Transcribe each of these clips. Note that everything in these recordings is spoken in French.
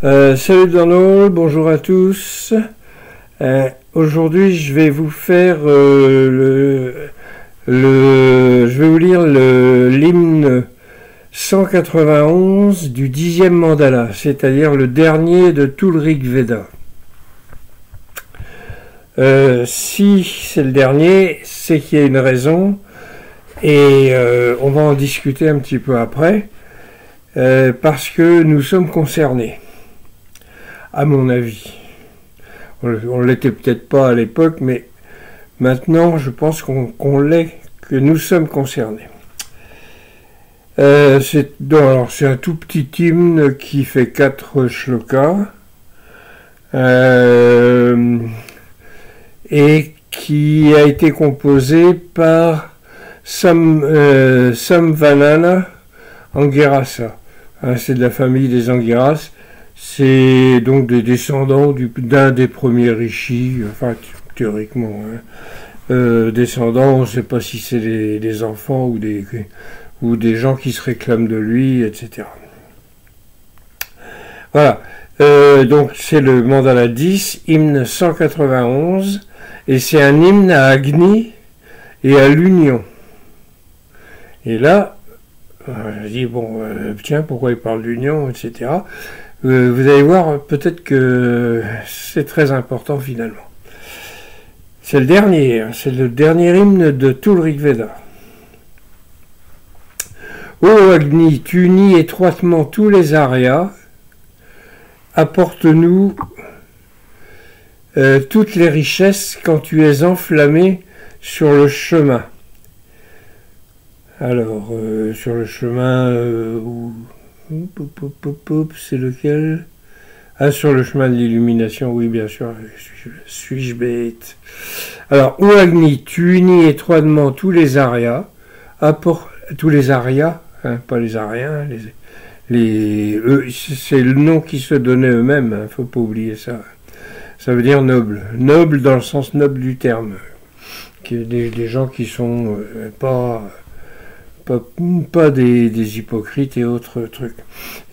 Salut Donald, bonjour à tous. Aujourd'hui, je vais vous faire je vais vous lire l'hymne 191 du 10e mandala, c'est-à-dire le dernier de tout le Rig Veda. Si c'est le dernier, c'est qu'il y a une raison, et on va en discuter un petit peu après, parce que nous sommes concernés, à mon avis. On ne l'était peut-être pas à l'époque, mais maintenant je pense qu'on l'est, que nous sommes concernés. C'est un tout petit hymne qui fait 4 shlokas et qui a été composé par Samvanana Angirasa. C'est de la famille des Angiras. C'est donc des descendants d'un des premiers rishis, enfin théoriquement, descendants, on ne sait pas si c'est des enfants ou des gens qui se réclament de lui, etc. Voilà, donc c'est le mandala 10, hymne 191, et c'est un hymne à Agni et à l'union. Et là, je dis, bon, tiens, pourquoi il parle d'union, etc. Vous allez voir, peut-être que c'est très important finalement. C'est le dernier hymne de tout le Rig Veda. Ô Agni, tu unis étroitement tous les Aryas, apporte-nous toutes les richesses quand tu es enflammé sur le chemin. Alors, sur le chemin c'est lequel? Ah, sur le chemin de l'illumination, oui, bien sûr, suis-je bête? Alors, ô Agni, tu unis étroitement tous les Aryas, tous les Aryas, hein, pas les Aryens, c'est le nom qu'ils se donnaient eux-mêmes, hein, faut pas oublier ça. Ça veut dire noble. Noble dans le sens noble du terme. Des gens qui sont pas des hypocrites et autres trucs,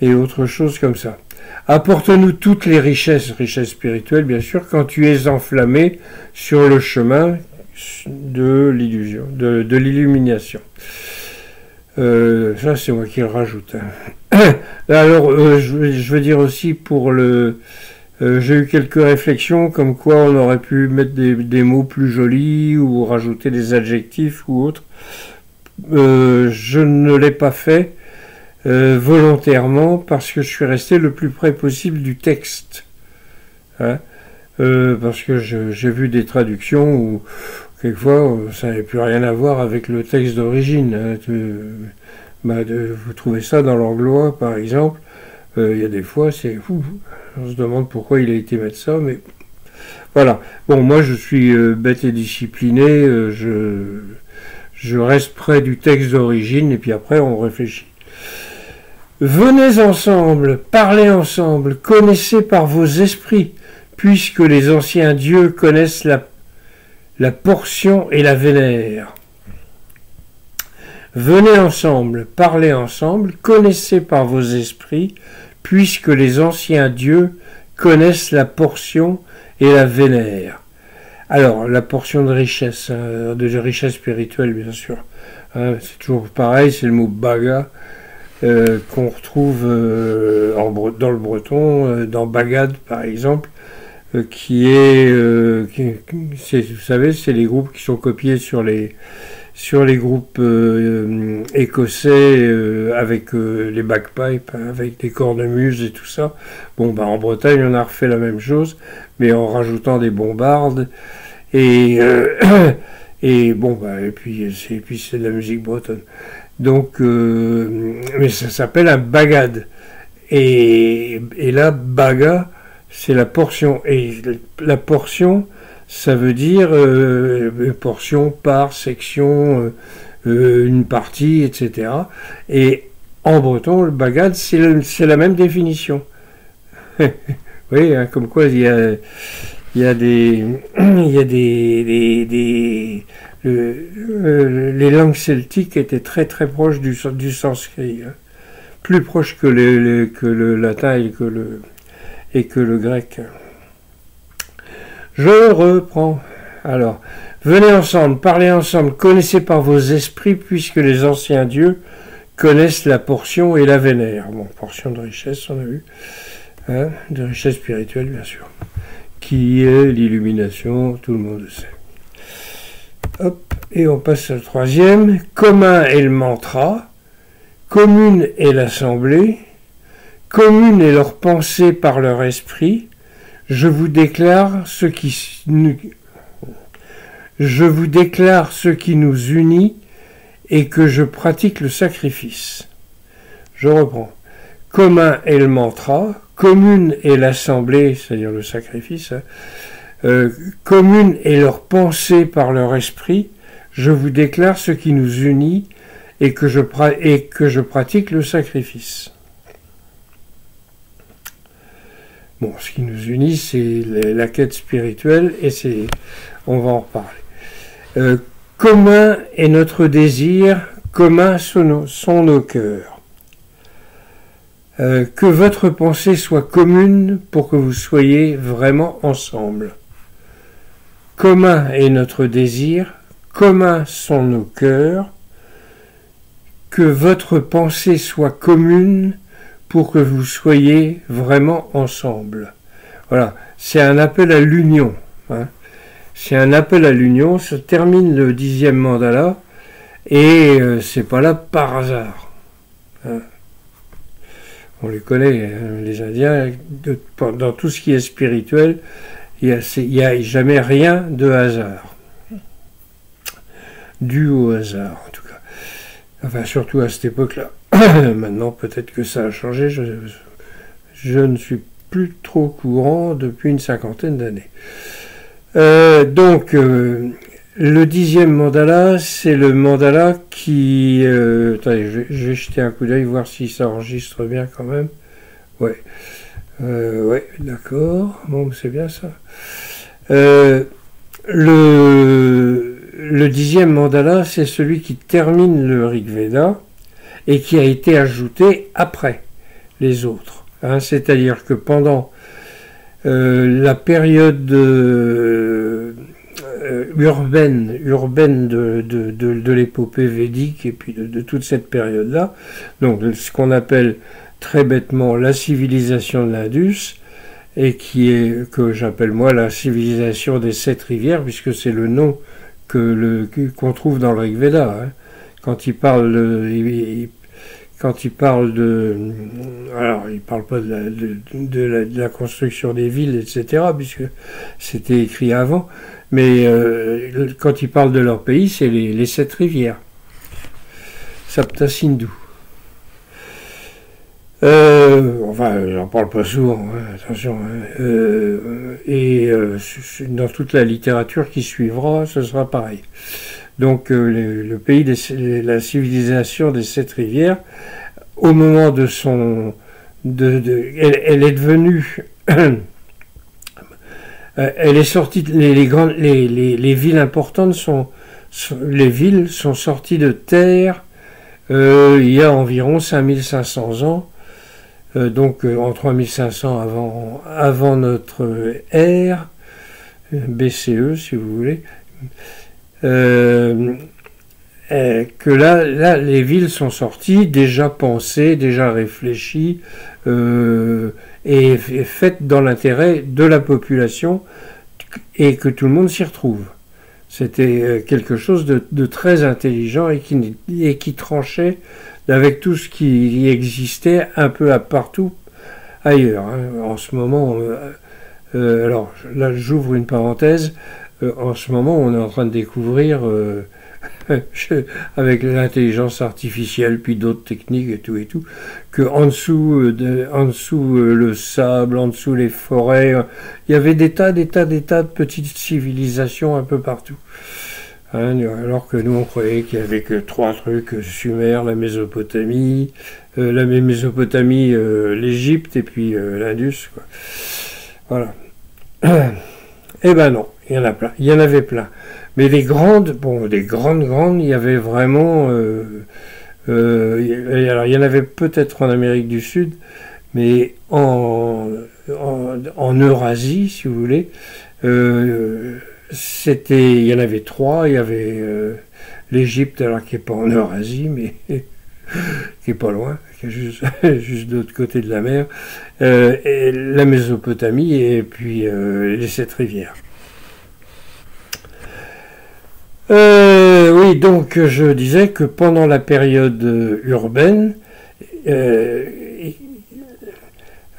et autres choses comme ça. Apporte-nous toutes les richesses spirituelles, bien sûr, quand tu es enflammé sur le chemin de l'illusion, de l'illumination. Ça, c'est moi qui le rajoute. Hein. Alors, je veux dire aussi j'ai eu quelques réflexions comme quoi on aurait pu mettre des mots plus jolis ou rajouter des adjectifs ou autres. Je ne l'ai pas fait volontairement parce que je suis resté le plus près possible du texte. Hein, parce que j'ai vu des traductions où quelquefois ça n'avait plus rien à voir avec le texte d'origine. Hein, vous trouvez ça dans l'anglois par exemple. Il y a des fois, on se demande pourquoi il a été mettre ça, mais voilà. Bon, moi je suis bête et discipliné, je reste près du texte d'origine et puis après on réfléchit. Venez ensemble, parlez ensemble, connaissez par vos esprits, puisque les anciens dieux connaissent la portion et la vénèrent. Venez ensemble, parlez ensemble, connaissez par vos esprits, puisque les anciens dieux connaissent la portion et la vénèrent. Alors, la portion de richesse spirituelle, bien sûr. Hein, c'est toujours pareil, c'est le mot baga qu'on retrouve dans le breton, dans Bagad, par exemple, qui est, vous savez, c'est les groupes qui sont copiés sur les groupes écossais avec les bagpipes, hein, avec des cornemuses et tout ça. Bon, en Bretagne, on a refait la même chose, mais en rajoutant des bombardes. Et puis c'est de la musique bretonne. Donc, mais ça s'appelle un bagad. Et là, baga, c'est la portion. Et la portion, ça veut dire portion, part, section, une partie, etc. Et en breton, le bagad, c'est la même définition. Oui, hein, comme quoi il y a les langues celtiques étaient très très proches du sanskrit. Hein. plus proche que, que le latin et que le grec. Je reprends. Alors, venez ensemble, parlez ensemble, connaissez par vos esprits, puisque les anciens dieux connaissent la portion et la vénèrent. Bon, portion de richesse, on a vu, hein, de richesse spirituelle, bien sûr, qui est l'illumination, tout le monde le sait. Hop, et on passe au troisième. Commun est le mantra, commune est l'assemblée, commune est leur pensée par leur esprit. Je vous déclare ce qui nous unit et que je pratique le sacrifice. Je reprends. Commun est le mantra, commune est l'assemblée, c'est-à-dire le sacrifice, commune est leur pensée par leur esprit. Je vous déclare ce qui nous unit et que je pratique le sacrifice. Bon, ce qui nous unit, c'est la quête spirituelle, et on va en reparler. Commun est notre désir, communs sont nos cœurs. Que votre pensée soit commune pour que vous soyez vraiment ensemble. Commun est notre désir, communs sont nos cœurs. Que votre pensée soit commune pour que vous soyez vraiment ensemble. Voilà, c'est un appel à l'union. Hein. C'est un appel à l'union, ça termine le 10e mandala, et c'est pas là par hasard. Hein. On les connaît, hein, les Indiens, dans tout ce qui est spirituel, il n'y a jamais rien de hasard. Dû au hasard, en tout cas. Enfin, surtout à cette époque-là. Maintenant, peut-être que ça a changé, je ne suis plus trop courant depuis une 50aine d'années. Donc, le 10e mandala, c'est le mandala qui... attendez, je vais jeter un coup d'œil, voir si ça enregistre bien quand même. Ouais. Ouais, d'accord. Bon, c'est bien ça. Le 10e mandala, c'est celui qui termine le Rig Veda et qui a été ajouté après les autres. Hein, c'est-à-dire que pendant la période urbaine de l'épopée védique et puis de toute cette période-là, donc ce qu'on appelle très bêtement la civilisation de l'Indus, et que j'appelle moi la civilisation des 7 rivières, puisque c'est le nom qu'on trouve dans le Rig Veda. Hein. Quand il parle alors il parle pas de la construction des villes, etc., puisque c'était écrit avant, mais quand il parle de leur pays, c'est les 7 rivières. Sapta Sindhu. Enfin, j'en parle pas souvent, hein, attention. Hein, et dans toute la littérature qui suivra, ce sera pareil. Donc, le pays, la civilisation des 7 rivières, au moment de son... elle est devenue... elle est sortie... Les villes importantes les villes sont sorties de terre il y a environ 5500 ans. Donc en 3500 avant notre ère, BCE si vous voulez, que là les villes sont sorties, déjà pensées, déjà réfléchies, et faites dans l'intérêt de la population, et que tout le monde s'y retrouve. C'était quelque chose de très intelligent et qui tranchait avec tout ce qui existait un peu partout ailleurs. Hein. En ce moment, alors là j'ouvre une parenthèse, en ce moment on est en train de découvrir, avec l'intelligence artificielle, puis d'autres techniques et tout, que en dessous le sable, en dessous les forêts, il y avait des tas de petites civilisations un peu partout. Hein, alors que nous on croyait qu'il n'y avait que 3 trucs, Sumer, la Mésopotamie, l'Égypte et puis l'Indus, quoi. Voilà. Eh ben non, il y en a plein, il y en avait plein. Mais les grandes, il y avait vraiment Alors, il y en avait peut-être en Amérique du Sud, mais en Eurasie, si vous voulez, il y en avait trois. Il y avait l'Égypte, alors qui n'est pas en Eurasie, mais qui est pas loin, qui est juste de l'autre côté de la mer, et la Mésopotamie, et puis les 7 rivières. Oui, donc je disais que pendant la période urbaine,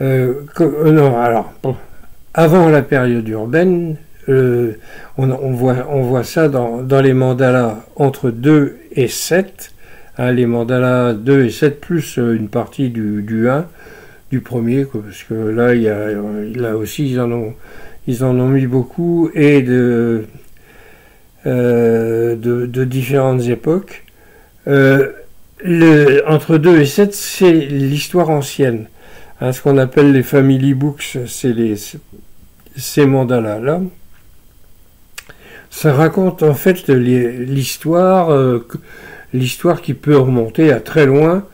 non, alors, bon, avant la période urbaine, on voit ça dans les mandalas entre 2 et 7, hein, les mandalas 2 et 7 plus une partie du 1, du premier, quoi, parce que là aussi ils en ont mis beaucoup, et de différentes époques. Entre 2 et 7, c'est l'histoire ancienne. Hein, ce qu'on appelle les family books, c'est ces mandalas-là. Ça raconte en fait l'histoire qui peut remonter à très loin,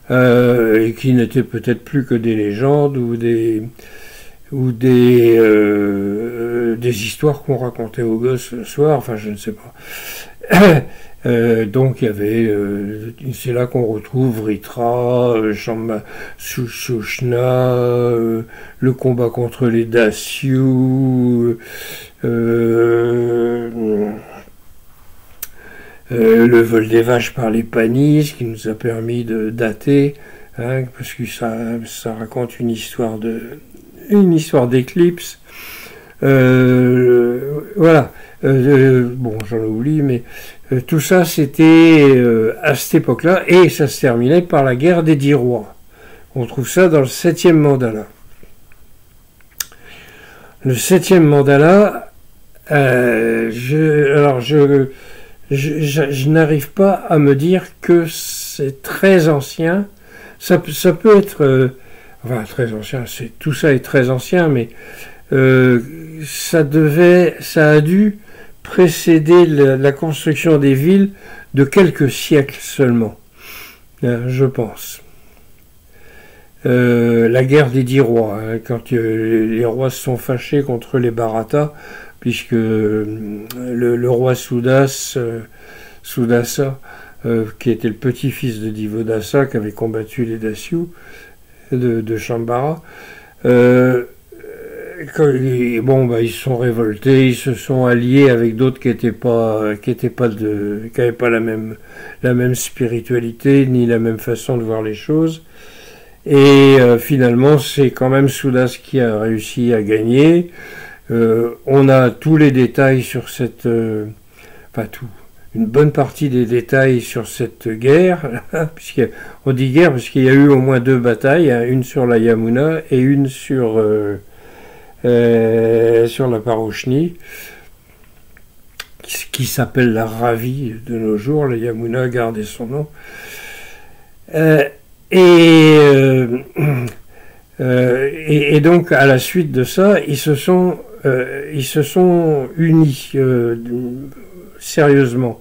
et qui n'était peut-être plus que des légendes ou des histoires qu'on racontait aux gosses le soir, enfin je ne sais pas. Donc il y avait, c'est là qu'on retrouve Vritra, Sushna, le combat contre les Dasyus, le vol des vaches par les Panis, qui nous a permis de dater, hein, parce que ça raconte une histoire d'éclipse. Voilà. Bon, j'en oublie, mais tout ça, c'était à cette époque-là, et ça se terminait par la guerre des 10 rois. On trouve ça dans le 7e mandala. Le 7e mandala, je n'arrive pas à me dire que c'est très ancien. Ça peut être... enfin, très ancien, tout ça est très ancien, mais ça a dû précéder la construction des villes de quelques siècles seulement, je pense. La guerre des 10 rois, hein, quand les rois se sont fâchés contre les Bharata, puisque le roi Sudasa, qui était le petit-fils de Divodasa, qui avait combattu les Dasyus de Shambhara, ils se sont révoltés, ils se sont alliés avec d'autres qui n'avaient pas la même spiritualité ni la même façon de voir les choses. Et finalement, c'est quand même Soudas qui a réussi à gagner. On a tous les détails sur cette, une bonne partie des détails sur cette guerre, puisqu'on dit guerre parce qu'il y a eu au moins 2 batailles, hein, une sur la Yamuna et une sur la Parochnie, qui s'appelle la Ravi de nos jours. La Yamuna a gardé son nom. Et donc à la suite de ça, ils se sont unis sérieusement.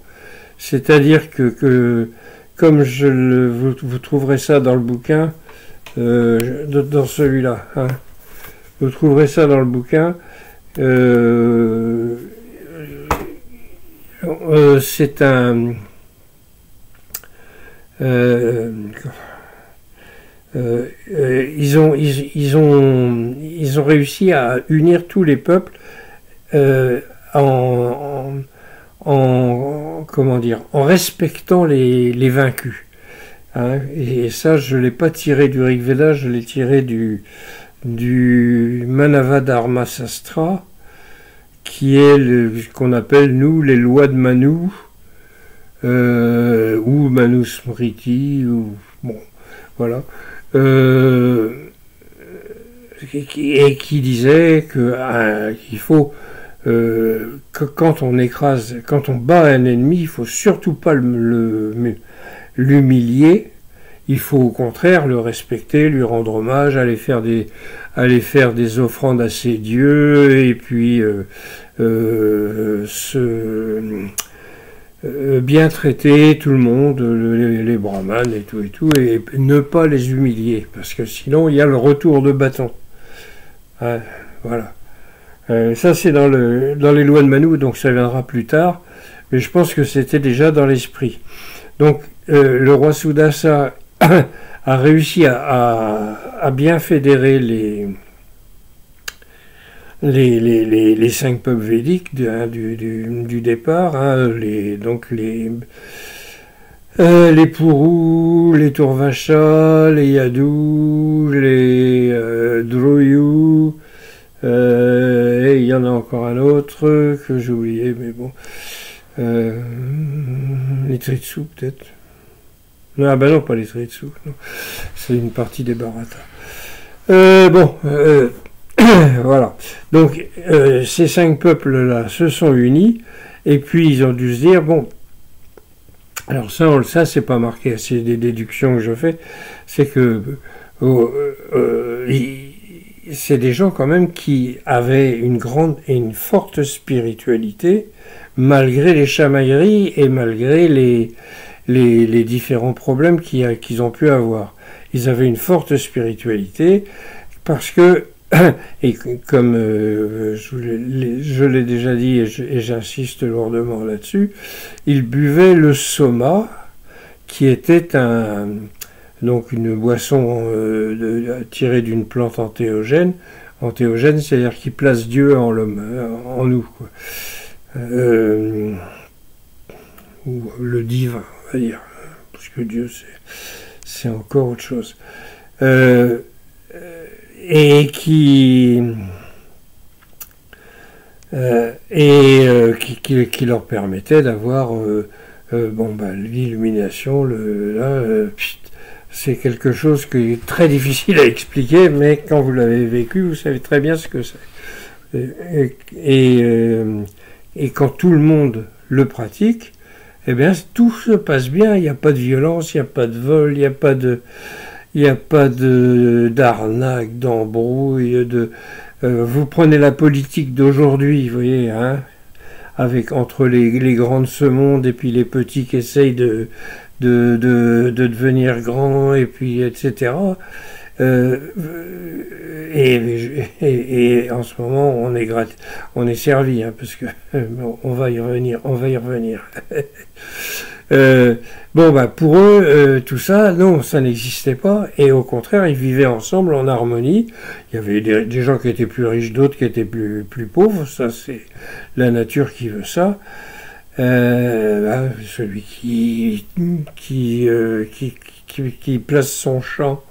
C'est-à-dire que comme vous trouverez ça dans le bouquin, dans celui-là, hein, vous trouverez ça dans le bouquin. C'est un... ils ont réussi à unir tous les peuples en respectant les vaincus. Hein, et ça, je l'ai pas tiré du Rig Veda, je l'ai tiré du Manava Dharma Sastra, qui est ce qu'on appelle, nous, les lois de Manu, ou Manu Smriti, ou bon, voilà, et qui disait qu'il faut, que quand on bat un ennemi, il faut surtout pas l'humilier. Il faut au contraire le respecter, lui rendre hommage, aller faire des offrandes à ses dieux, et puis bien traiter tout le monde, les brahmanes et tout, et ne pas les humilier, parce que sinon il y a le retour de bâton. Hein, voilà. Ça c'est dans les lois de Manu, donc ça viendra plus tard, mais je pense que c'était déjà dans l'esprit. Donc le roi Sudassana a réussi à bien fédérer les 5 peuples védiques du départ, hein, donc les Purus, les Turvasha, les Yadu, les Droyu, et il y en a encore un autre que j'ai oublié, mais bon, les Tritsu peut-être. Non, ah ben non, pas les Tritsu, c'est une partie des Bharata. Voilà. Donc, ces 5 peuples-là se sont unis, et puis ils ont dû se dire, bon, alors ça c'est pas marqué, c'est des déductions que je fais, c'est que c'est des gens quand même qui avaient une grande et une forte spiritualité, malgré les chamailleries et malgré les différents problèmes qu'ils ont pu avoir. Ils avaient une forte spiritualité, parce que et comme je l'ai déjà dit et j'insiste lourdement là-dessus, ils buvaient le soma, qui était donc une boisson tirée d'une plante antéogène. Antéogène, c'est-à-dire qui place Dieu en l'homme, en nous, quoi. Ou le divin, on va dire, parce que Dieu c'est encore autre chose. Et qui leur permettait d'avoir l'illumination. C'est quelque chose qui est très difficile à expliquer, mais quand vous l'avez vécu, vous savez très bien ce que c'est. Et quand tout le monde le pratique, eh bien tout se passe bien. Il n'y a pas de violence, il n'y a pas de vol, il n'y a pas d'arnaque, d'embrouille, vous prenez la politique d'aujourd'hui, vous voyez, hein, entre les grands de ce monde et puis les petits qui essayent de devenir grands, et puis etc. Et en ce moment on est servi, hein, parce que on va y revenir. Pour eux, tout ça, non, ça n'existait pas, et au contraire, ils vivaient ensemble en harmonie. Il y avait des gens qui étaient plus riches, d'autres qui étaient plus pauvres, ça c'est la nature qui veut ça. Celui qui place son champ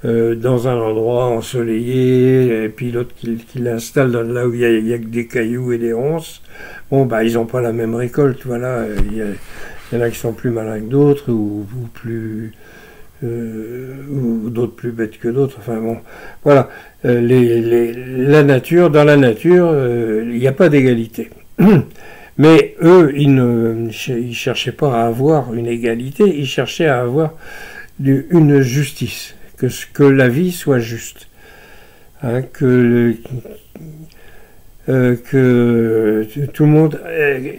dans un endroit ensoleillé, et puis l'autre qui l'installe là où il y a que des cailloux et des ronces, ils n'ont pas la même récolte, voilà. Il y en a qui sont plus malins que d'autres, ou d'autres plus bêtes que d'autres. Enfin bon, voilà. La nature, dans la nature, il n'y a pas d'égalité. Mais eux, ils cherchaient pas à avoir une égalité, ils cherchaient à avoir une justice, que la vie soit juste, hein, que tout le monde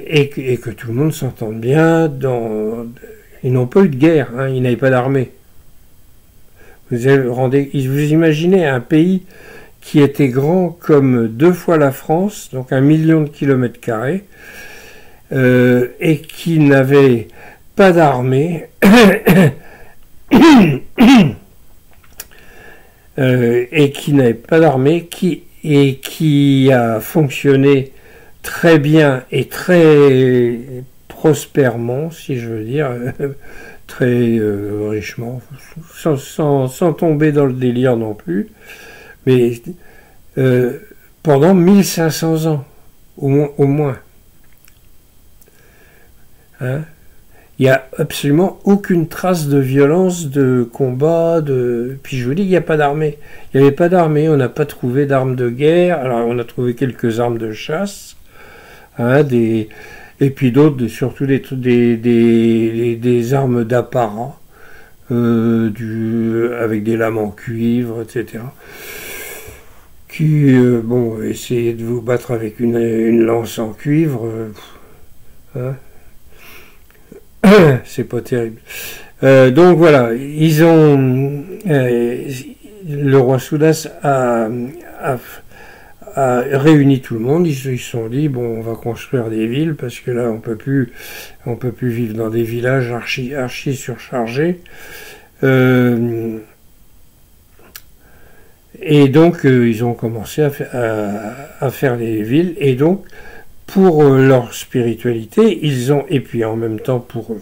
et que tout le monde s'entende bien. Ils n'ont pas eu de guerre, hein, ils n'avaient pas d'armée. Vous imaginez un pays qui était grand comme 2 fois la France, donc 1 million de kilomètres carrés, et qui n'avait pas d'armée, qui a fonctionné très bien et très prospèrement, si je veux dire, très richement, sans tomber dans le délire non plus, mais pendant 1500 ans, au moins. Hein? Il n'y a absolument aucune trace de violence, de combat, Puis je vous dis, il n'y a pas d'armée. Il n'y avait pas d'armée, on n'a pas trouvé d'armes de guerre. Alors on a trouvé quelques armes de chasse, hein, et puis d'autres, surtout des armes d'apparat, avec des lames en cuivre, etc. Qui, essayez de vous battre avec une lance en cuivre, hein. c'est pas terrible. Donc voilà, ils ont le roi Soudas a réuni tout le monde. Ils se sont dit bon, on va construire des villes parce que là on peut plus vivre dans des villages archi surchargés. Et donc ils ont commencé à faire les villes, et donc pour leur spiritualité, et puis en même temps pour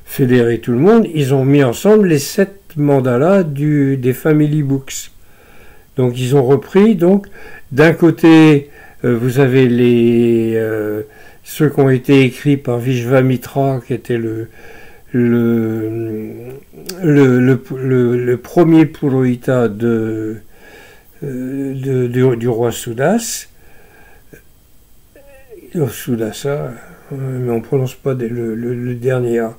fédérer tout le monde, ils ont mis ensemble les 7 mandalas des Family Books. Donc ils ont repris, donc d'un côté vous avez ceux qui ont été écrits par Vishvamitra, qui était le premier Purohita du roi Soudas, Sudasa, mais on ne prononce pas le dernier A,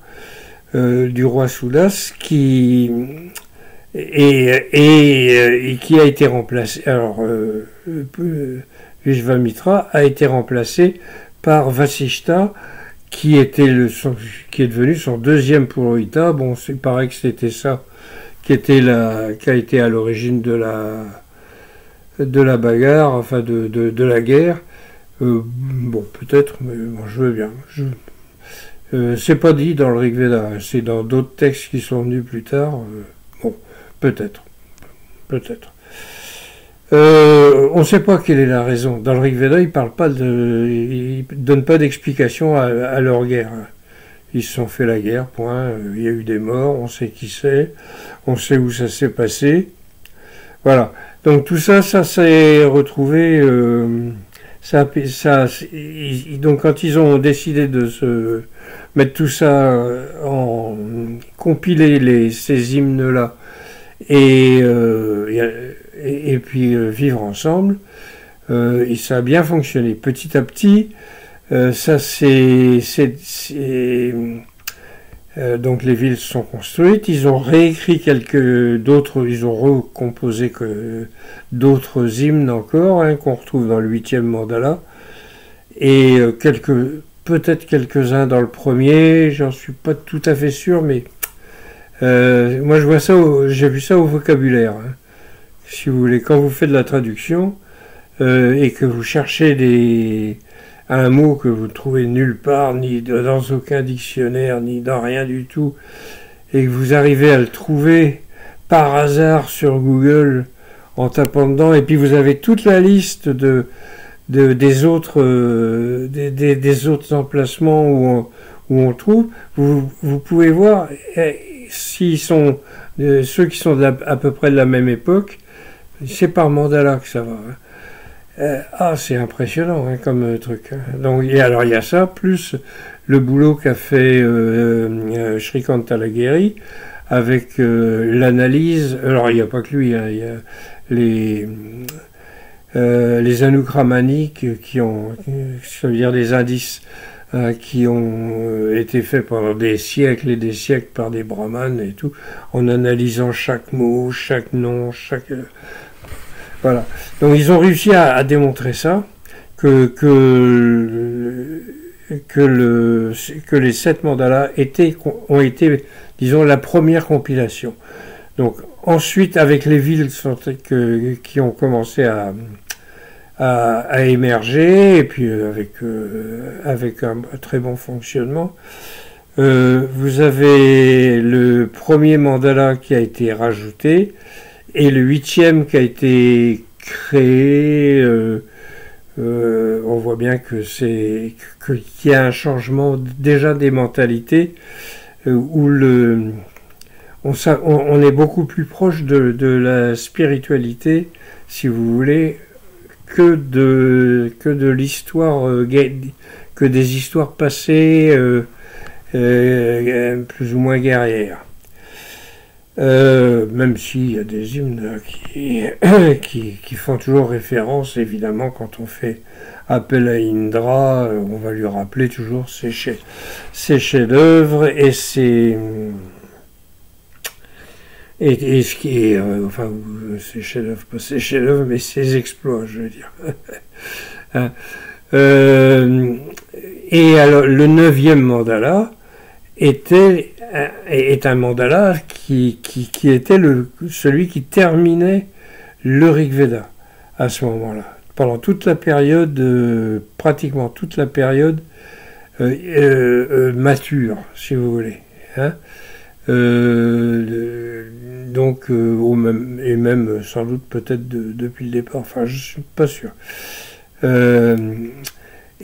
du roi Soudas, qui a été remplacé. Alors, Vishvamitra a été remplacé par Vasishta, qui est devenu son deuxième Purohita. Bon, c'est pareil que c'était ça qui a été à l'origine de la bagarre, enfin de la guerre. Bon, peut-être, mais bon, je veux bien. C'est pas dit dans le Rig Veda, c'est dans d'autres textes qui sont venus plus tard. Bon, peut-être. On ne sait pas quelle est la raison. Dans le Rig Veda, ils donnent pas d'explication à leur guerre. Ils se sont fait la guerre, point. Il y a eu des morts, on sait qui c'est, on sait où ça s'est passé. Voilà. Donc tout ça s'est retrouvé. Donc quand ils ont décidé de se mettre tout ça compiler ces hymnes-là et puis vivre ensemble, et ça a bien fonctionné. Petit à petit, donc les villes sont construites, ils ont réécrit ils ont recomposé d'autres hymnes encore, qu'on retrouve dans le 8e mandala, et peut-être quelques-uns dans le premier, j'en suis pas tout à fait sûr, mais moi j'ai vu ça au vocabulaire, si vous voulez, quand vous faites de la traduction et que vous cherchez un mot que vous ne trouvez nulle part, ni dans aucun dictionnaire, ni dans rien du tout, et que vous arrivez à le trouver par hasard sur Google en tapant dedans, et puis vous avez toute la liste des autres emplacements où on trouve, vous pouvez voir s'ils sont ceux qui sont à peu près de la même époque, c'est par mandala que ça va. C'est impressionnant comme truc. Donc, alors il y a ça, plus le boulot qu'a fait Shrikanta Lagheri avec l'analyse. Alors il n'y a pas que lui, il y a les Anukramaniques ça veut dire des indices qui ont été faits pendant des siècles et des siècles par des brahmanes et tout, en analysant chaque mot, chaque nom, voilà. Donc ils ont réussi à démontrer ça, que les 7 mandalas ont été, disons, la première compilation. Donc ensuite, avec les villes qui ont commencé à émerger, et puis avec un très bon fonctionnement, vous avez le premier mandala qui a été rajouté, et le 8e qui a été créé. On voit bien qu'il y a un changement déjà des mentalités, où on est beaucoup plus proche de la spiritualité, si vous voulez, que de l'histoire, que des histoires passées plus ou moins guerrières. Même s'il y a des hymnes qui font toujours référence, évidemment, quand on fait appel à Indra, on va lui rappeler toujours ses chefs-d'œuvre et ses ce qui est, enfin, ses chefs-d'œuvre, pas ses chefs-d'œuvre, mais ses exploits, je veux dire. Et alors, le 9e mandala est un mandala qui était celui qui terminait le Rig Veda à ce moment-là. Pendant toute la période, pratiquement toute la période mature, si vous voulez. Hein. Donc, et même sans doute peut-être depuis le départ, enfin je suis pas sûr.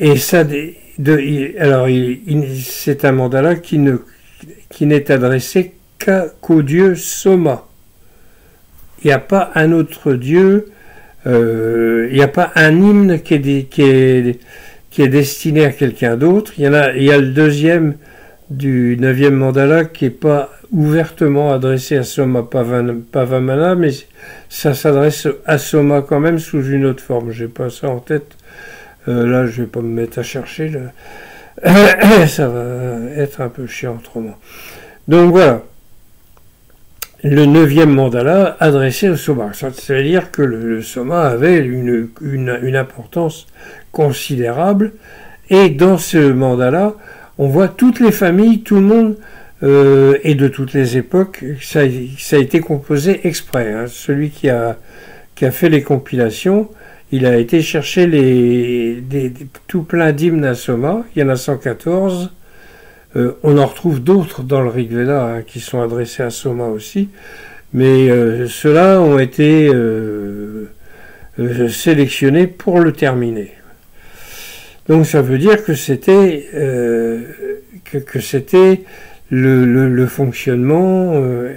Et ça, alors c'est un mandala qui n'est adressé qu'au dieu Soma. Il n'y a pas un autre dieu, il n'y a pas un hymne qui est destiné à quelqu'un d'autre. Il y a le deuxième du 9e mandala qui n'est pas ouvertement adressé à Soma Pavamana, mais ça s'adresse à Soma quand même sous une autre forme. J'ai pas ça en tête. Là, je vais pas me mettre à chercher. Là. Ça va être un peu chiant autrement. Donc voilà. Le 9e mandala adressé au Soma. Ça veut dire que le Soma avait une importance considérable. Et dans ce mandala, on voit toutes les familles, tout le monde, et de toutes les époques. Ça a été composé exprès. Hein. Celui qui a fait les compilations, il a été chercher tout plein d'hymnes à Soma. Il y en a 114. On en retrouve d'autres dans le Rig Veda hein, qui sont adressés à Soma aussi. Mais ceux-là ont été sélectionnés pour le terminer. Donc ça veut dire que c'était le fonctionnement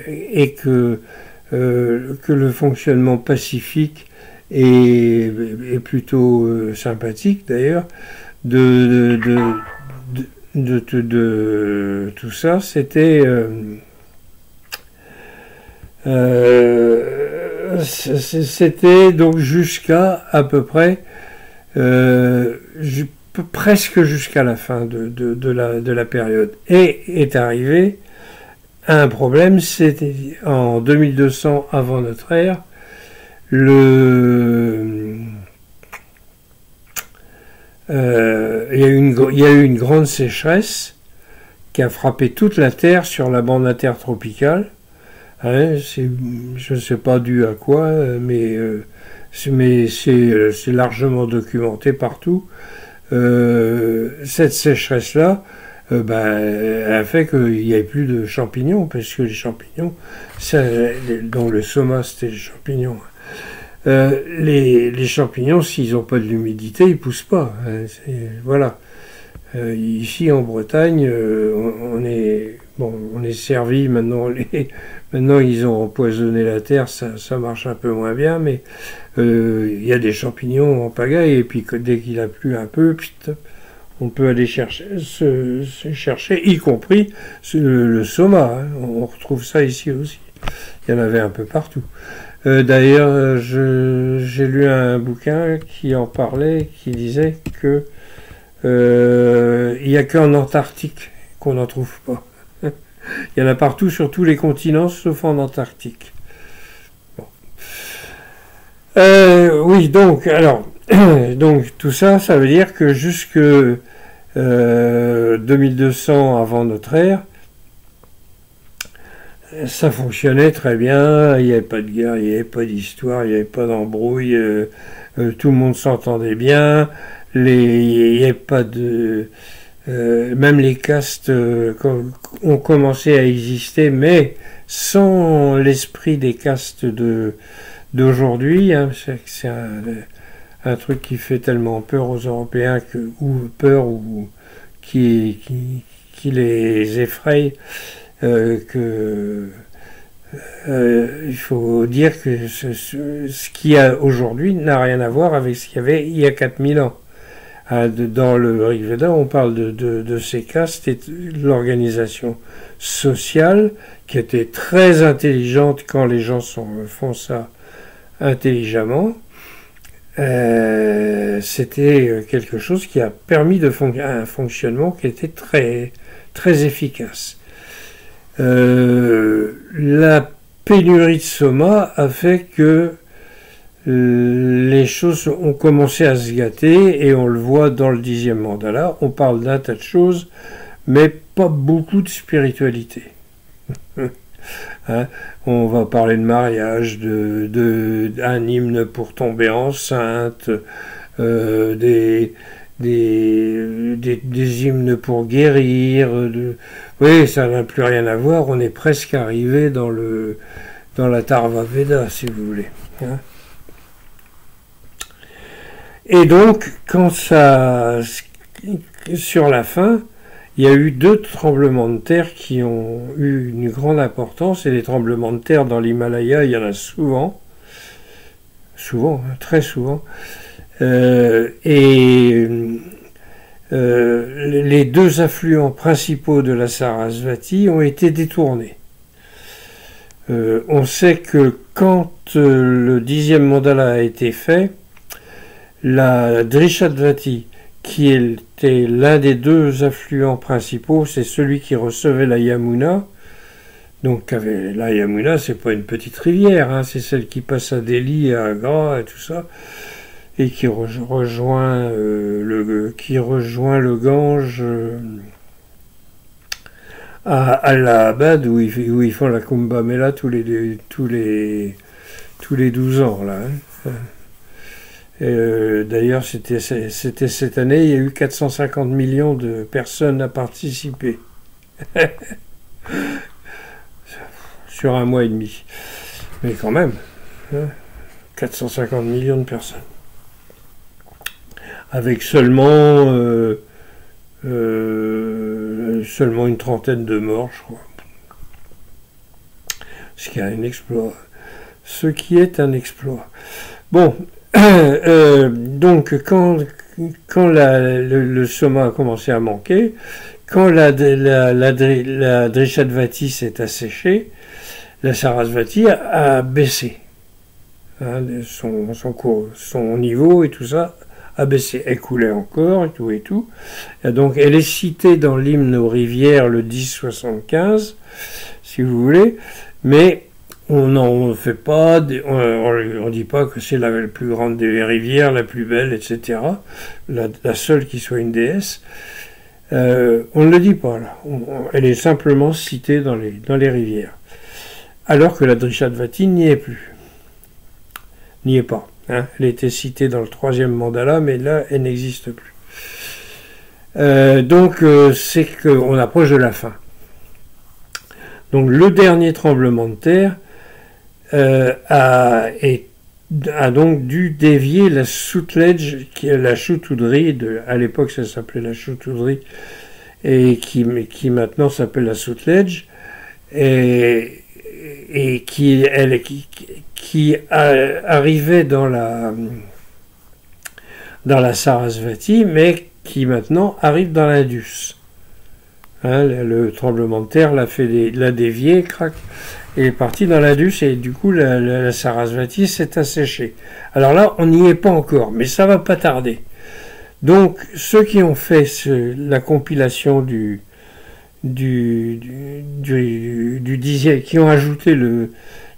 et que le fonctionnement pacifique est plutôt sympathique d'ailleurs de tout ça. C'était donc jusqu'à à peu près presque jusqu'à la fin de la période. Et est arrivé un problème, c'était en 2200 avant notre ère, il y a eu une grande sécheresse qui a frappé toute la Terre sur la bande intertropicale. Hein, je ne sais pas dû à quoi, mais c'est largement documenté partout. Cette sécheresse-là, elle a fait qu'il n'y avait plus de champignons, parce que les champignons, dont le Soma c'était les champignons. Les champignons, s'ils n'ont pas de l'humidité, ils poussent pas. Hein, voilà. Ici en Bretagne, on est servi maintenant. Maintenant, ils ont empoisonné la terre, ça marche un peu moins bien, mais il y a des champignons en pagaille, et puis dès qu'il a plu un peu, on peut aller chercher, y compris le Soma. Hein, on retrouve ça ici aussi. Il y en avait un peu partout. D'ailleurs, j'ai lu un bouquin qui en parlait, qui disait que il n'y a qu'en Antarctique qu'on n'en trouve pas. Il y en a partout sur tous les continents, sauf en Antarctique. Bon. Oui, donc, alors, donc tout ça, ça veut dire que jusque 2200 avant notre ère, ça fonctionnait très bien, il n'y avait pas de guerre, il n'y avait pas d'histoire, il n'y avait pas d'embrouille, tout le monde s'entendait bien, il n'y avait pas de... même les castes ont commencé à exister, mais sans l'esprit des castes d'aujourd'hui. Hein, c'est un truc qui fait tellement peur aux Européens, qui les effraie, il faut dire que ce qu'il y a aujourd'hui n'a rien à voir avec ce qu'il y avait il y a 4000 ans. Dans le Rig Veda, on parle de ces castes et de l'organisation sociale qui était très intelligente quand les gens font ça intelligemment. C'était quelque chose qui a permis un fonctionnement qui était très, très efficace. La pénurie de Soma a fait que les choses ont commencé à se gâter, et on le voit dans le 10e mandala. On parle d'un tas de choses, mais pas beaucoup de spiritualité. Hein, on va parler de mariage, un hymne pour tomber enceinte, des hymnes pour guérir. Oui, ça n'a plus rien à voir. On est presque arrivé dans la Tharva Veda, si vous voulez. Hein. Et donc, sur la fin, il y a eu 2 tremblements de terre qui ont eu une grande importance, et les tremblements de terre dans l'Himalaya, il y en a souvent, très souvent, les 2 affluents principaux de la Sarasvati ont été détournés. On sait que quand le 10e mandala a été fait, la Drishadvati, qui était l'un des 2 affluents principaux, c'est celui qui recevait la Yamuna. Donc la Yamuna, c'est pas une petite rivière, hein, c'est celle qui passe à Delhi, à Agra et tout ça, et qui rejoint le Gange à Allahabad, où ils font la Kumbh Mela tous les 12 ans là. Hein. D'ailleurs, c'était cette année, il y a eu 450 millions de personnes à participer. Sur un mois et demi. Mais quand même, hein, 450 millions de personnes. Avec seulement une trentaine de morts, je crois. Ce qui est un exploit. Bon. Donc, quand le soma a commencé à manquer, quand la Drishadvati s'est asséchée, la Sarasvati a baissé. Hein, son niveau et tout ça a baissé. Elle coulait encore et tout. Et donc, elle est citée dans l'hymne aux rivières le 1075, si vous voulez, mais on n'en fait pas, on dit pas que c'est la plus grande des rivières, la plus belle, etc. La seule qui soit une déesse. On ne le dit pas là. Elle est simplement citée dans les rivières. Alors que la Drishadvati n'y est plus. N'y est pas. Hein. Elle était citée dans le 3e mandala, mais là, elle n'existe plus. Donc, c'est qu'on approche de la fin. Donc, le dernier tremblement de terre a donc dû dévier la Sutlej, qui est la Shutudri, à l'époque ça s'appelait la Shutudri, et qui maintenant s'appelle la Sutlej, et qui arrivait dans la Sarasvati, mais qui maintenant arrive dans l'Indus. Hein, le tremblement de terre l'a dévié, crac, et est parti dans l'Indus, et du coup la Sarasvati s'est asséchée. Alors là, on n'y est pas encore, mais ça va pas tarder. Donc ceux qui ont fait la compilation du 10e, qui ont ajouté le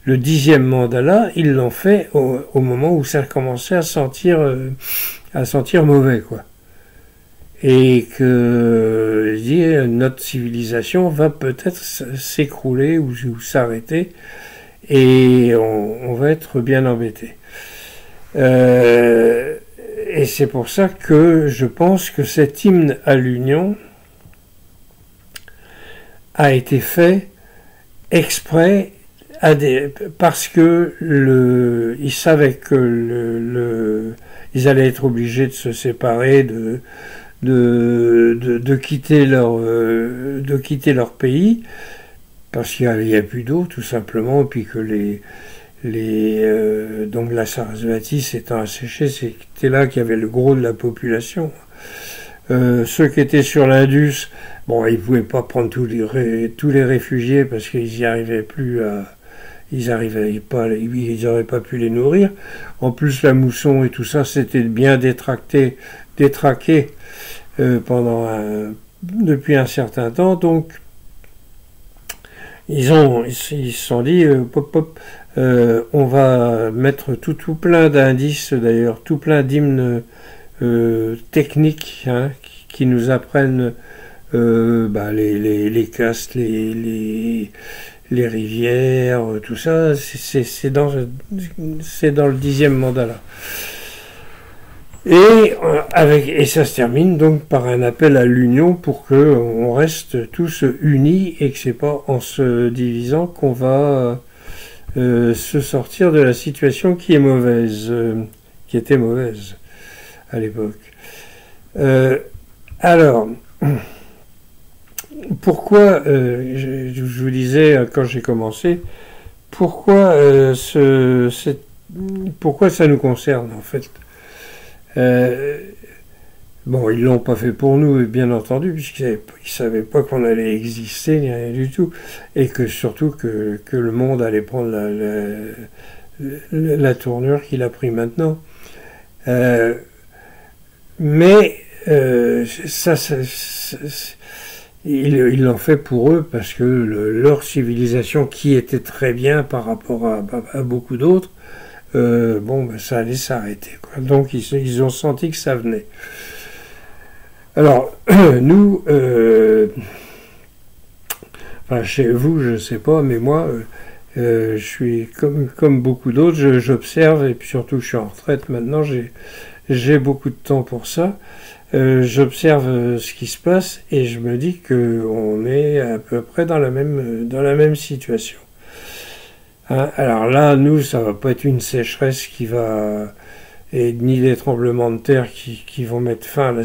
10e mandala, ils l'ont fait au moment où ça commençait à sentir mauvais, quoi. Et que notre civilisation va peut-être s'écrouler ou s'arrêter, et on va être bien embêté. Et c'est pour ça que je pense que cet hymne à l'union a été fait exprès parce que ils savaient que ils allaient être obligés de se séparer, de quitter leur pays, parce qu'il n'y a plus d'eau tout simplement, puis que donc la Sarasvati s'étant asséchée, c'était là qu'il y avait le gros de la population. Ceux qui étaient sur l'Indus, bon, ils ne pouvaient pas prendre tous les réfugiés parce qu'ils n'y arrivaient plus ils n'auraient pas pu les nourrir. En plus, la mousson et tout ça, c'était bien détraqué depuis un certain temps. Donc, ils se sont dit, on va mettre tout plein d'indices, d'ailleurs, tout plein d'hymnes techniques, hein, qui nous apprennent les castes, les rivières, tout ça, c'est dans le 10e mandat là. Et ça se termine donc par un appel à l'union pour que on reste tous unis et que c'est pas en se divisant qu'on va se sortir de la situation qui est mauvaise, qui était mauvaise à l'époque. Alors, pourquoi, je vous disais quand j'ai commencé, pourquoi pourquoi ça nous concerne en fait. Bon, ils l'ont pas fait pour nous, bien entendu, puisqu'ils savaient pas qu'on allait exister, ni rien du tout, et que surtout que le monde allait prendre la tournure qu'il a pris maintenant. Mais ils l'ont fait pour eux parce que leur civilisation, qui était très bien par rapport à beaucoup d'autres, ça allait s'arrêter, quoi. Donc ils ont senti que ça venait. Alors, nous, chez vous, je sais pas, mais moi, je suis comme beaucoup d'autres, j'observe, et puis surtout je suis en retraite maintenant, j'ai beaucoup de temps pour ça. J'observe ce qui se passe et je me dis qu'on est à peu près dans la même situation. Hein, alors là, nous, ça va pas être une sécheresse ni des tremblements de terre qui vont mettre fin à la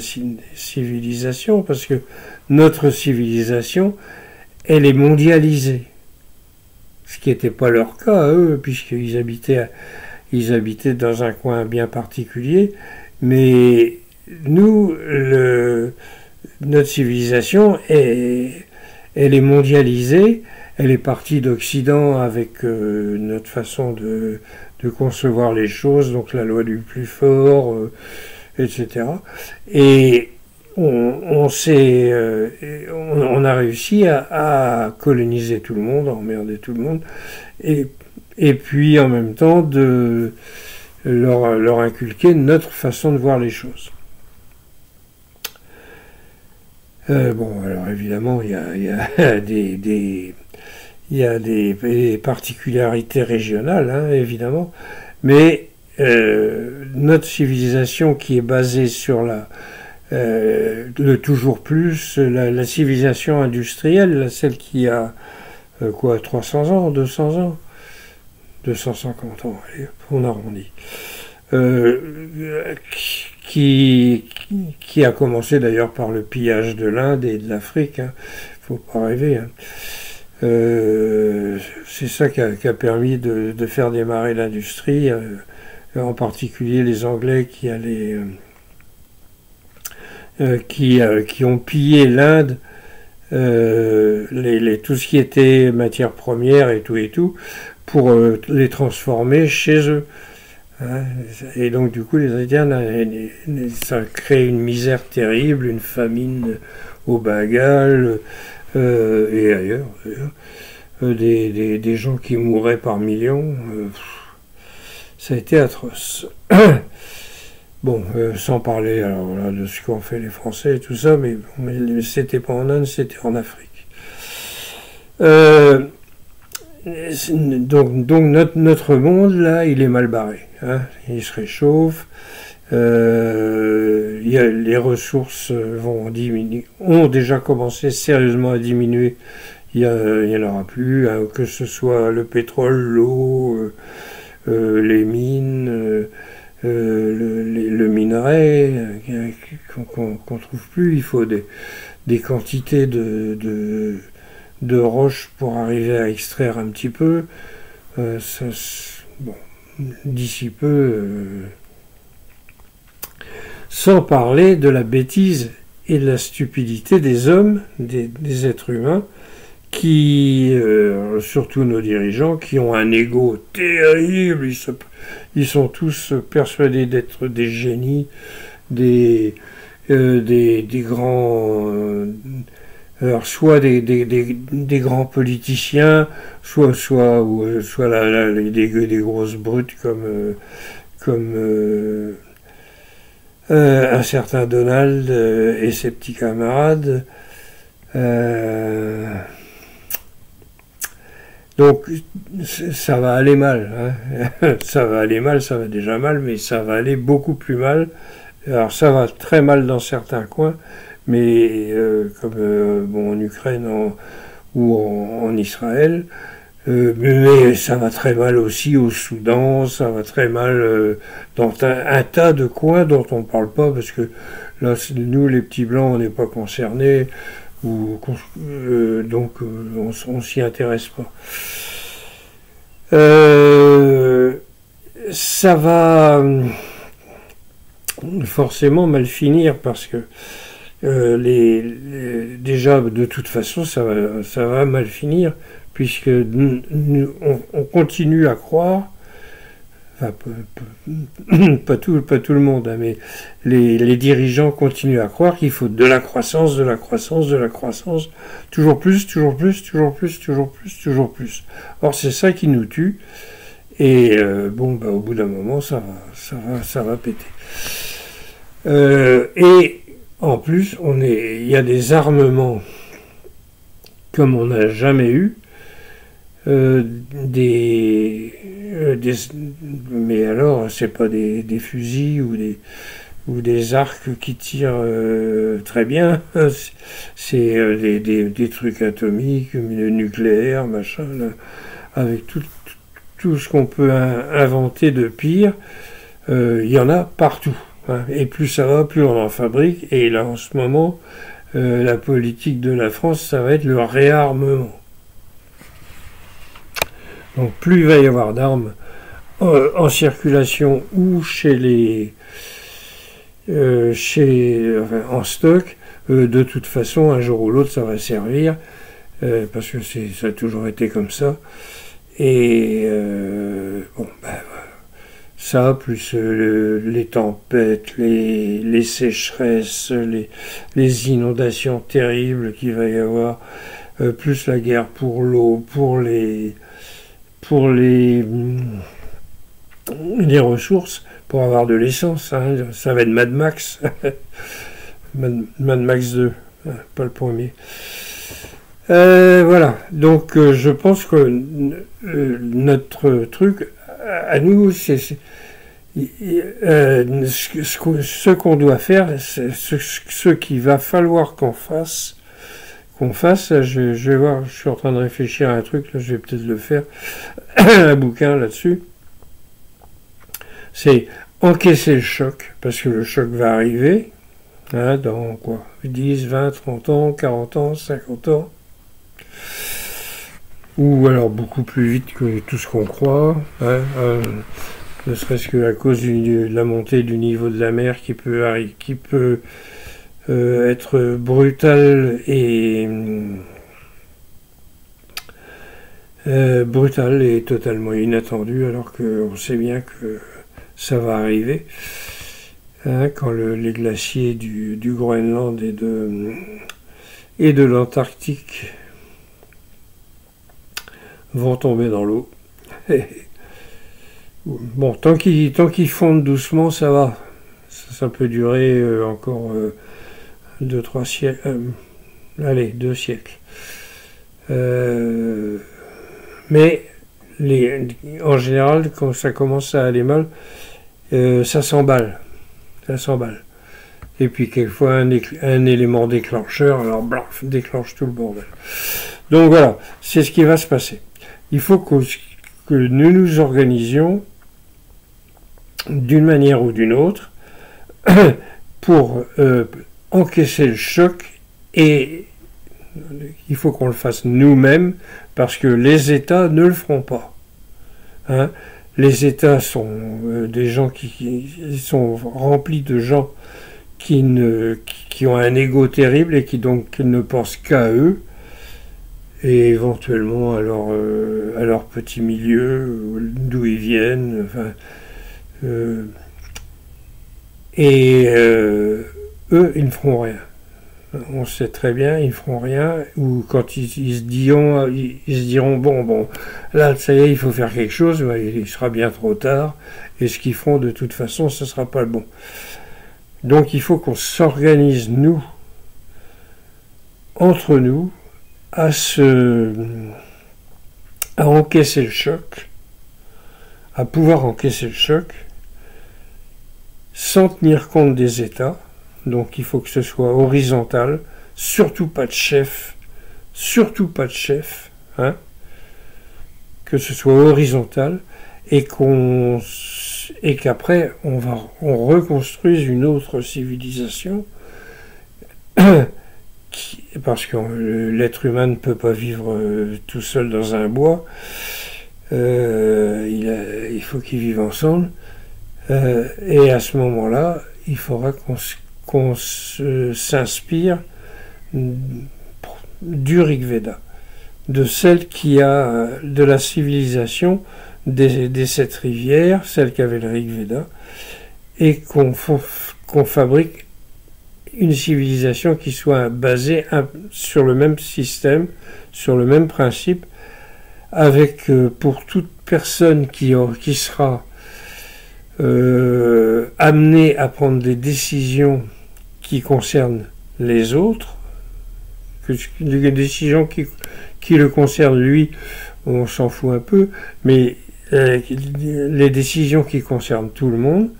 civilisation, parce que notre civilisation, elle est mondialisée. Ce qui n'était pas leur cas, eux, puisqu'ils habitaient dans un coin bien particulier. Mais nous, notre civilisation, elle est mondialisée. Elle est partie d'Occident avec notre façon de concevoir les choses, donc la loi du plus fort, etc. Et on a réussi à coloniser tout le monde, à emmerder tout le monde, et puis en même temps de leur inculquer notre façon de voir les choses. Alors évidemment, il y a des particularités régionales, hein, évidemment, mais notre civilisation qui est basée sur le toujours plus, la civilisation industrielle, celle qui a 300 ans, 200 ans, 250 ans, allez, on arrondit, qui a commencé d'ailleurs par le pillage de l'Inde et de l'Afrique, hein, faut pas rêver, hein. C'est ça qui a permis de faire démarrer l'industrie, en particulier les Anglais qui ont pillé l'Inde, tout ce qui était matières premières et tout, pour les transformer chez eux. Hein, et donc du coup les Indiens, ça a créé une misère terrible, une famine au Bengale, et ailleurs, des gens qui mouraient par millions, ça a été atroce. Bon, sans parler alors, là, de ce qu'ont fait les Français et tout ça, mais c'était pas en Inde, c'était en Afrique. Donc notre monde, là, il est mal barré. Hein, il se réchauffe. Les ressources vont diminuer, ont déjà commencé sérieusement à diminuer. Il n'y en aura plus, hein, que ce soit le pétrole, l'eau, les mines, le minerai qu'on trouve plus. Il faut des quantités de roches pour arriver à extraire un petit peu. D'ici peu. Sans parler de la bêtise et de la stupidité des hommes, des êtres humains, qui, surtout nos dirigeants, qui ont un ego terrible, ils sont tous persuadés d'être des génies, des grands... alors soit des grands politiciens, soit des grosses brutes comme un certain Donald et ses petits camarades, Donc ça va aller mal, hein. Ça va aller mal, ça va déjà mal, mais ça va aller beaucoup plus mal. Alors ça va très mal dans certains coins, mais comme bon, en Ukraine ou en Israël, mais ça va très mal aussi au Soudan, ça va très mal dans un tas de coins dont on ne parle pas, parce que là, nous les petits blancs, on n'est pas concernés. Donc on s'y intéresse pas. Ça va forcément mal finir parce que déjà de toute façon ça va mal finir puisque on continue à croire. Enfin, pas tout le monde, hein, mais les dirigeants continuent à croire qu'il faut de la croissance, de la croissance, de la croissance, toujours plus, toujours plus, toujours plus, toujours plus, toujours plus. Or, c'est ça qui nous tue, et au bout d'un moment, ça va péter. Et en plus, il y a des armements comme on n'a jamais eu. Mais alors c'est pas des fusils ou des arcs qui tirent très bien, c'est des trucs atomiques, nucléaires, machin, là, avec tout ce qu'on peut inventer de pire. Il y en a partout, hein, et plus ça va, plus on en fabrique, et là en ce moment la politique de la France, ça va être le réarmement. Donc plus il va y avoir d'armes en circulation ou en stock, de toute façon, un jour ou l'autre, ça va servir, parce que ça a toujours été comme ça. Et ça, plus les tempêtes, les sécheresses, les inondations terribles qu'il va y avoir, plus la guerre pour l'eau, pour les ressources, pour avoir de l'essence, hein. Ça va être Mad Max. Mad Max 2, pas le premier. Voilà, donc je pense que notre truc à nous, c'est ce qu'on doit faire, ce qu'il va falloir qu'on fasse, je vais voir, je suis en train de réfléchir à un truc, là, je vais peut-être le faire, un bouquin là-dessus, c'est encaisser le choc, parce que le choc va arriver, hein, dans quoi, 10, 20, 30 ans, 40 ans, 50 ans, ou alors beaucoup plus vite que tout ce qu'on croit, hein, ne serait-ce qu'à cause de la montée du niveau de la mer qui peut être brutal et totalement inattendu, alors qu'on sait bien que ça va arriver, hein, quand les glaciers du Groenland et de l'Antarctique vont tomber dans l'eau. Bon, tant qu'ils fondent doucement, ça va. Ça peut durer encore 2 siècles. Allez, 2 siècles. Mais en général, quand ça commence à aller mal, ça s'emballe. Et puis quelquefois un élément déclencheur, alors blaf, déclenche tout le bordel. Donc voilà, c'est ce qui va se passer. Il faut que nous nous organisions d'une manière ou d'une autre pour encaisser le choc, et il faut qu'on le fasse nous-mêmes parce que les États ne le feront pas. Hein, les États sont des gens qui sont remplis de gens qui ont un ego terrible et qui donc ne pensent qu'à eux et éventuellement à leur petit milieu, d'où ils viennent, enfin, eux, ils ne feront rien. On sait très bien, ils ne feront rien, ou quand ils se diront bon, là, ça y est, il faut faire quelque chose, il sera bien trop tard, et ce qu'ils feront, de toute façon, ce ne sera pas le bon. Donc, il faut qu'on s'organise, nous, entre nous à encaisser le choc, à pouvoir encaisser le choc, sans tenir compte des états. Donc il faut que ce soit horizontal, surtout pas de chef, hein, que ce soit horizontal, et qu'après on reconstruise une autre civilisation, parce que l'être humain ne peut pas vivre tout seul dans un bois, il faut qu'ils vivent ensemble, et à ce moment-là, il faudra qu'on s'inspire du Rig Veda, de celle qui a de la civilisation des 7 rivières, celle qu'avait le Rig Veda, et qu'on fabrique une civilisation qui soit basée sur le même système, sur le même principe, avec pour toute personne qui sera amenée à prendre des décisions qui concernent les autres, les décisions qui le concernent lui, on s'en fout un peu, mais les décisions qui concernent tout le monde,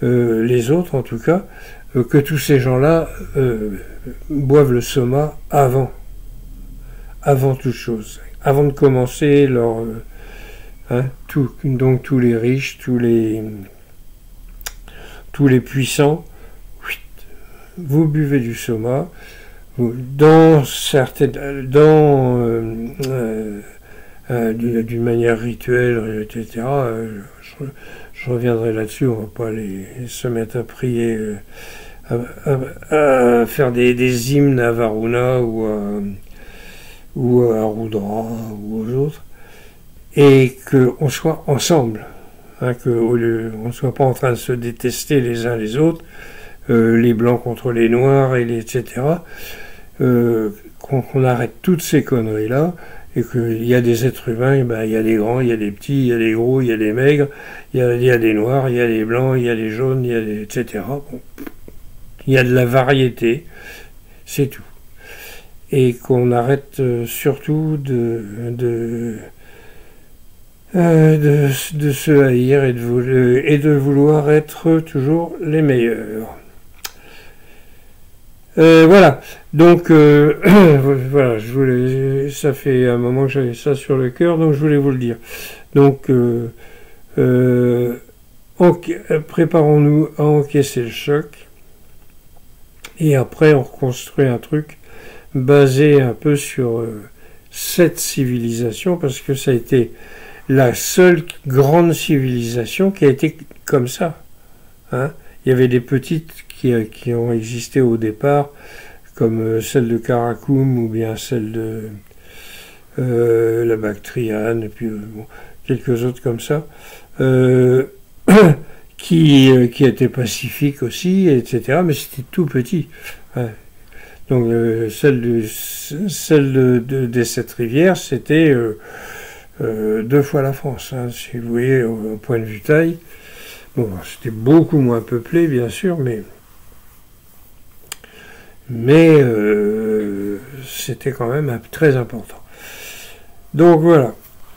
les autres en tout cas, que tous ces gens-là boivent le soma avant toute chose, avant de commencer leur donc tous les riches, tous les puissants, vous buvez du soma d'une manière rituelle, etc. Je reviendrai là-dessus, on va pas se mettre à prier, à faire des hymnes à Varuna ou à Rudra ou aux autres, et qu'on soit ensemble, hein, qu'on ne soit pas en train de se détester les uns les autres, les blancs contre les noirs, etc. Qu'on arrête toutes ces conneries-là, et qu'il y a des êtres humains, il y a des grands, il y a des petits, il y a des gros, il y a des maigres, il y a des noirs, il y a des blancs, il y a des jaunes, etc. Bon, il y a de la variété, c'est tout. Et qu'on arrête surtout de se haïr et de vouloir être toujours les meilleurs. Voilà, donc voilà, ça fait un moment que j'avais ça sur le cœur, donc je voulais vous le dire. Donc préparons-nous à encaisser le choc, et après on reconstruit un truc basé un peu sur cette civilisation, parce que ça a été la seule grande civilisation qui a été comme ça, hein. Il y avait des petites qui ont existé au départ, comme celle de Karakoum ou bien celle de la Bactriane, et puis quelques autres comme ça, qui étaient pacifiques aussi, etc. Mais c'était tout petit. Ouais. Donc celle des 7 rivières, c'était 2 fois la France, hein, si vous voyez, au point de vue taille. Bon, c'était beaucoup moins peuplé, bien sûr, mais c'était quand même très important. Donc voilà,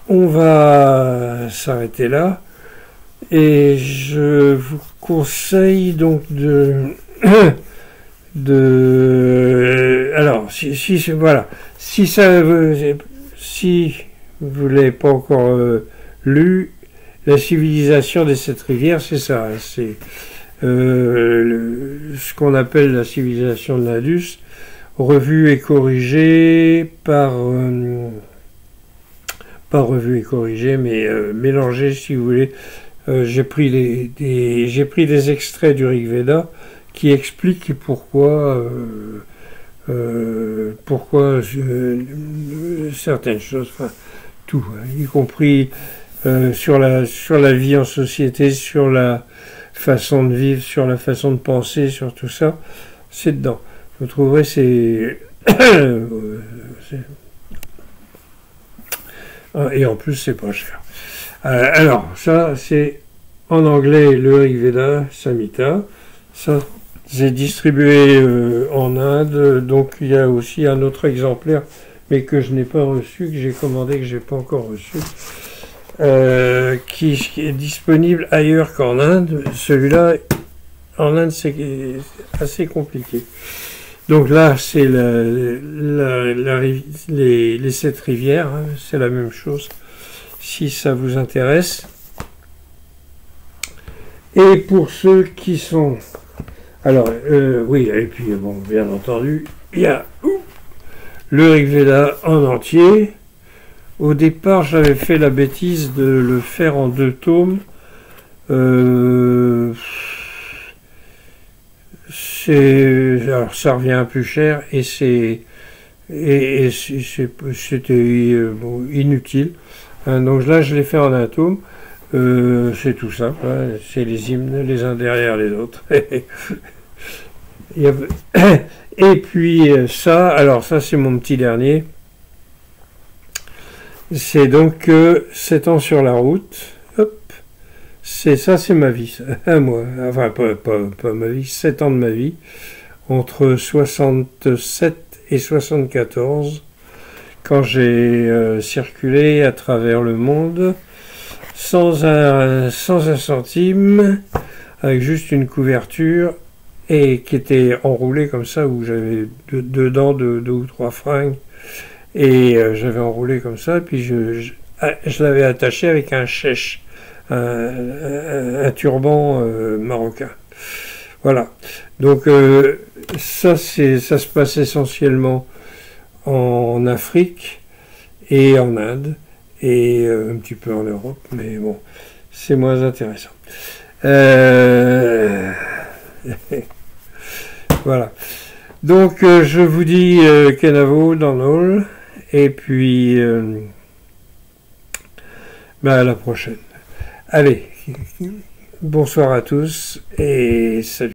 on va s'arrêter là, et je vous conseille donc alors voilà, si vous l'avez pas encore lu, la civilisation des 7 rivières, c'est ça, hein, c'est ce qu'on appelle la civilisation de l'Indus, revue et corrigée pas revue et corrigée, mais mélangée, si vous voulez. J'ai pris des extraits du Rig Veda qui expliquent pourquoi certaines choses, enfin tout, hein, y compris sur la vie en société, sur la façon de vivre, sur la façon de penser, sur tout ça, c'est dedans. Vous trouverez et en plus c'est pas cher. Alors ça c'est en anglais le Rig Veda Samhita, ça c'est distribué en Inde, donc il y a aussi un autre exemplaire, mais que je n'ai pas reçu, que j'ai commandé, que j'ai pas encore reçu, qui est disponible ailleurs qu'en Inde. Celui-là, en Inde, c'est assez compliqué. Donc là, c'est les 7 rivières, hein, c'est la même chose, si ça vous intéresse. Et pour ceux qui sont... Alors, oui, et puis, bon, bien entendu, il y a le Rig Veda en entier. Au départ, j'avais fait la bêtise de le faire en 2 tomes. Alors, ça revient plus cher et c'était bon, inutile. Hein, donc là, je l'ai fait en 1 tome. C'est tout simple, hein, c'est les hymnes les uns derrière les autres. Et puis ça, alors ça c'est mon petit dernier. C'est donc 7 ans sur la route. Hop, c'est ma vie, ça, moi. Enfin pas ma vie, 7 ans de ma vie, entre 67 et 74, quand j'ai circulé à travers le monde. Sans un centime, avec juste une couverture, et qui était enroulée comme ça, où j'avais dedans 2 ou 3 fringues, et j'avais enroulé comme ça, puis je l'avais attaché avec un chèche, un turban marocain. Voilà. Donc ça se passe essentiellement en Afrique et en Inde, et un petit peu en Europe, mais bon, c'est moins intéressant. Voilà. Donc, je vous dis Kenavo dans l'all, et puis à la prochaine. Allez, bonsoir à tous, et salut.